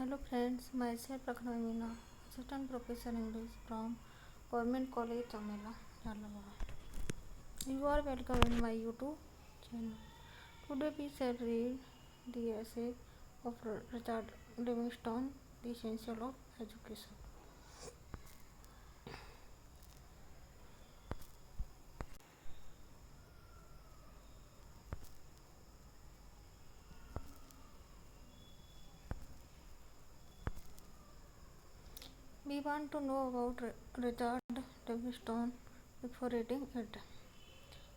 Hello friends, myself Prakhna Meena, Assistant Professor English from Government College Chamela, Jhalabad. You are welcome in my YouTube channel. Today we shall read the essay of Richard Livingstone, The Essential of Education. We want to know about Richard Livingstone before reading it.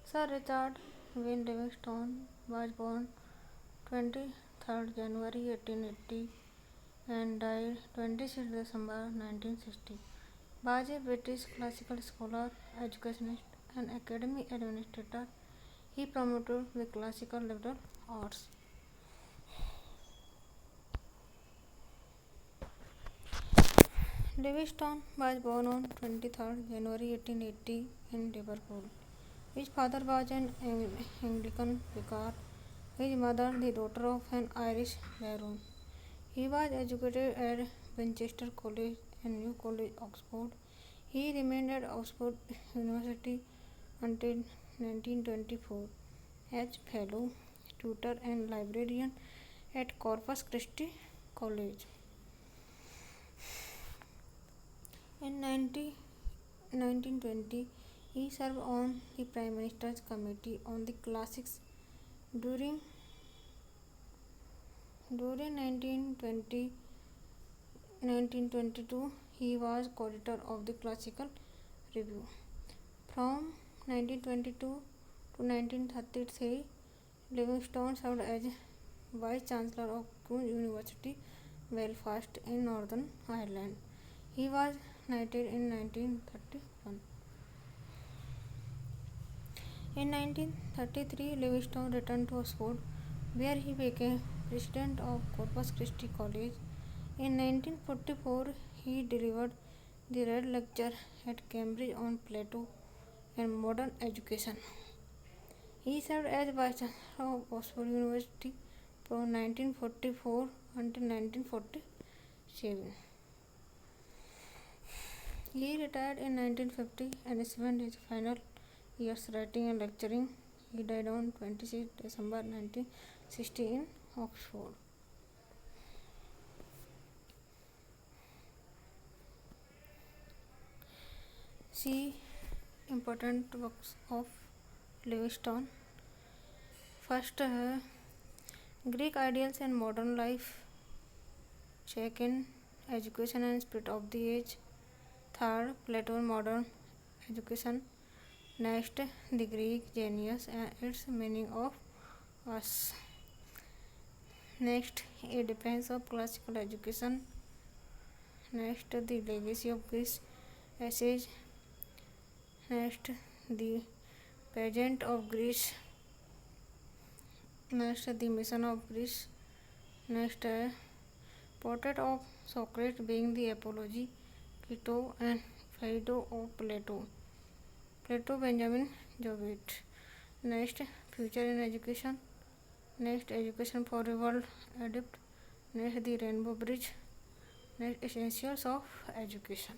Sir Richard Wayne Livingstone was born 23rd January 1880 and died 26 December 1960. Was a British classical scholar, educationist, and academy administrator. He promoted the classical liberal arts. Livingstone was born on 23rd January 1880 in Liverpool. His father was an Anglican vicar, his mother the daughter of an Irish baron. He was educated at Winchester College and New College, Oxford. He remained at Oxford University until 1924 as fellow, tutor and librarian at Corpus Christi College. In 1920, he served on the Prime Minister's Committee on the Classics. During 1922, he was co-editor of the Classical Review. From 1922 to 1933, Livingstone served as Vice Chancellor of Queen's University, Belfast in Northern Ireland. He was knighted in 1931. In 1933, Livingstone returned to Oxford, where he became president of Corpus Christi College. In 1944, he delivered the Red Lecture at Cambridge on Plato and modern education. He served as Vice Chancellor of Oxford University from 1944 until 1947. He retired in 1950 and spent his final years writing and lecturing. He died on 26 December 1960 in Oxford. See important works of Livingstone. First, Greek ideals and modern life. Second, education and spirit of the age. Third, Plato and modern education. Next, the Greek genius and its meaning of us. Next, a defense of classical education. Next, the legacy of Greece essays. Next, the pageant of Greece. Next, the mission of Greece. Next, portrait of Socrates being the apology, Crito and Phaedo of Plato. Plato Benjamin Jowett. Next, future in education. Next, education for a world adept. Next, the Rainbow Bridge. Next, essentials of education.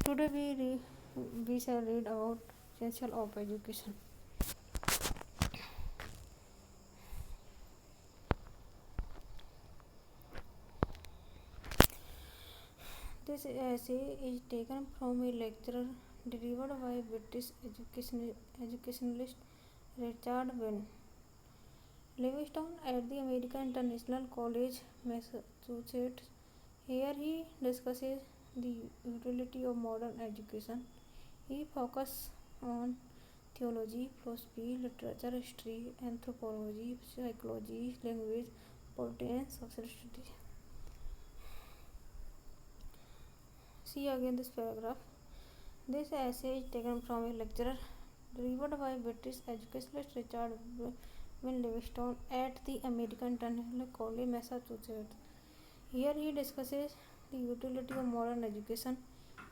Today we shall read about essential of education. This essay is taken from a lecture delivered by British educationalist Richard Wayne Livingstone at the American International College, Massachusetts. Here he discusses the utility of modern education. He focuses on theology, philosophy, literature, history, anthropology, psychology, language, politics, and social studies. See again this paragraph. This essay is taken from a lecture delivered by British educationalist Richard Wayne Livingstone at the American International College, Massachusetts. Here he discusses the utility of modern education.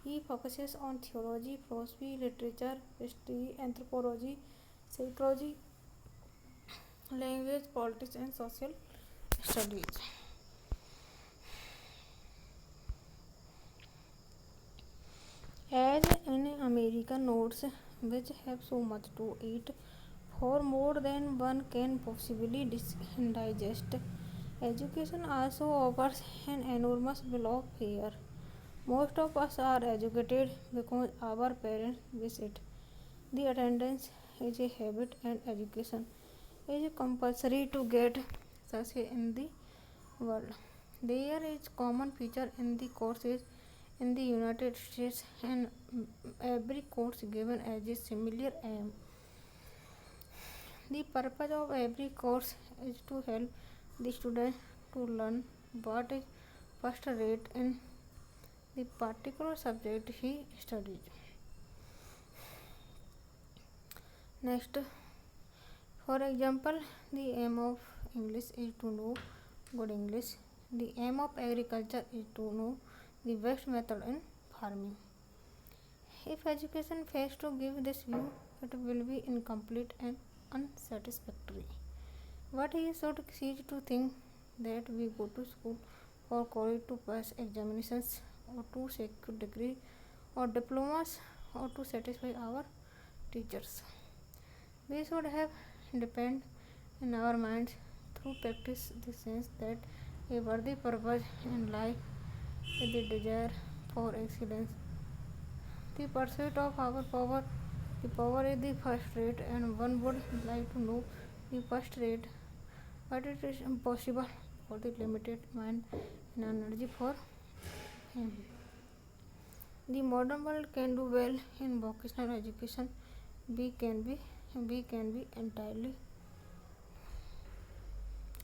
He focuses on theology, philosophy, literature, history, anthropology, psychology, language, politics, and social studies. weaken nodes which have so much to eat for more than one can possibly digest. Education also offers an enormous bill of fare. Most of us are educated because our parents visit. The attendance is a habit, and education is compulsory to get success in the world. There is common feature in the courses in the United States, and every course given as a similar aim. The purpose of every course is to help the student to learn what is first rate in the particular subject he studies. Next, for example, the aim of English is to know good English. The aim of agriculture is to know the best method in farming. If education fails to give this view, it will be incomplete and unsatisfactory. What he should cease to think that we go to school or college to pass examinations or to secure degree or diplomas or to satisfy our teachers. We should have depend in our minds through practice the sense that a worthy purpose in life is the desire for excellence, the pursuit of our power. The power is the first rate, and one would like to know the first rate, but it is impossible for the limited mind and energy for him. The modern world can do well in vocational education. We can be we can be entirely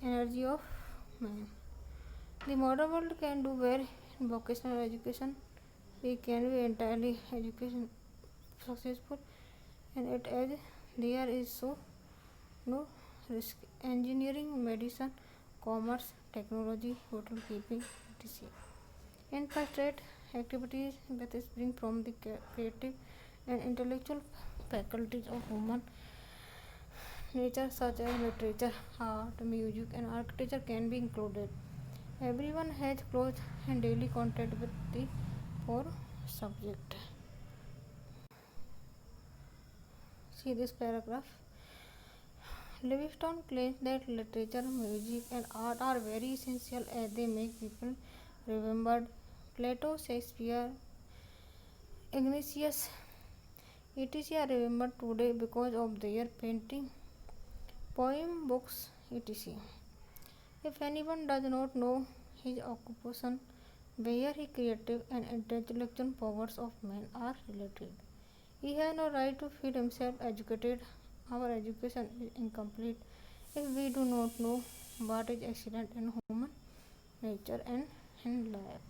energy of man. The modern world can do well in vocational education. We can be entirely education successful in it as there is so no risk. Engineering, medicine, commerce, technology, hotel keeping, etc. In first rate activities that spring from the creative and intellectual faculties of human nature, such as literature, art, music, and architecture, can be included. Everyone has close and daily contact with the four subject. See this paragraph. Livingstone claims that literature, music, and art are very essential as they make people remembered. Plato, Shakespeare, Ignatius, etc. are remembered today because of their painting, poem, books, etc. If anyone does not know his occupation, where his creative and intellectual powers of man are related, he has no right to feel himself educated. Our education is incomplete if we do not know what is excellent in human nature and in life.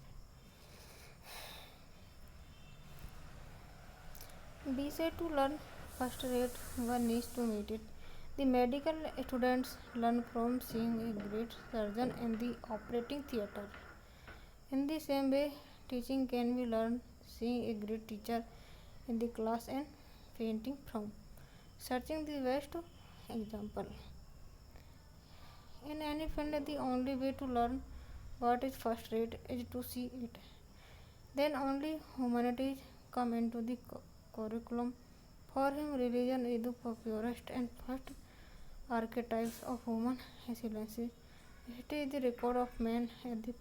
We say to learn first rate, one needs to meet it. The medical students learn from seeing a great surgeon in the operating theatre. In the same way, teaching can be learned seeing a great teacher in the class and painting from searching the best example. In any field, the only way to learn what is first rate is to see it. Then only humanities come into the curriculum. For him, religion is the purest and first archetypes of human excellence. It is the record of man and the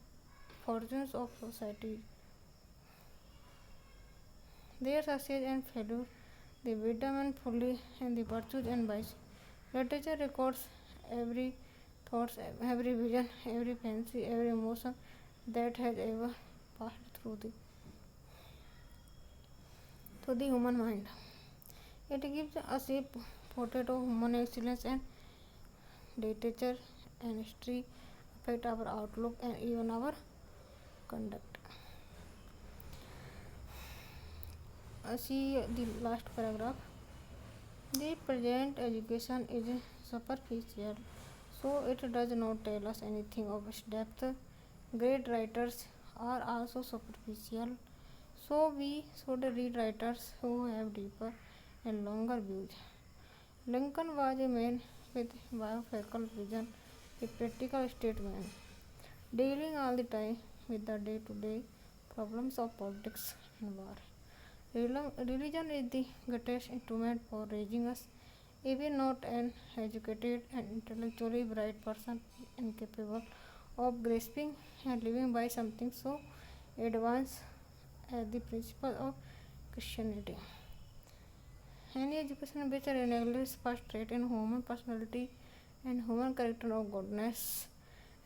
fortunes of society, their success and failure, the wisdom and folly, and the virtues and vice. Literature records every thought, every vision, every fancy, every emotion that has ever passed through the human mind. It gives us a portrait of human excellence, and literature and history affect our outlook and even our conduct. See the last paragraph. The present education is superficial, so it does not tell us anything of its depth. Great writers are also superficial, so we should read writers who have deeper and longer views. Lincoln was a man with biographical vision, a practical statesman, dealing all the time with the day-to-day problems of politics and war. Religion is the greatest instrument for raising us. Even not an educated and intellectually bright person is incapable of grasping and living by something so advanced as the principle of Christianity. Any education which neglects first trait in human personality and human character of goodness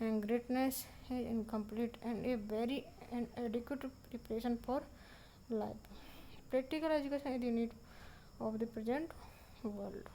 and greatness is incomplete and a very inadequate preparation for life. Practical education is the need of the present world.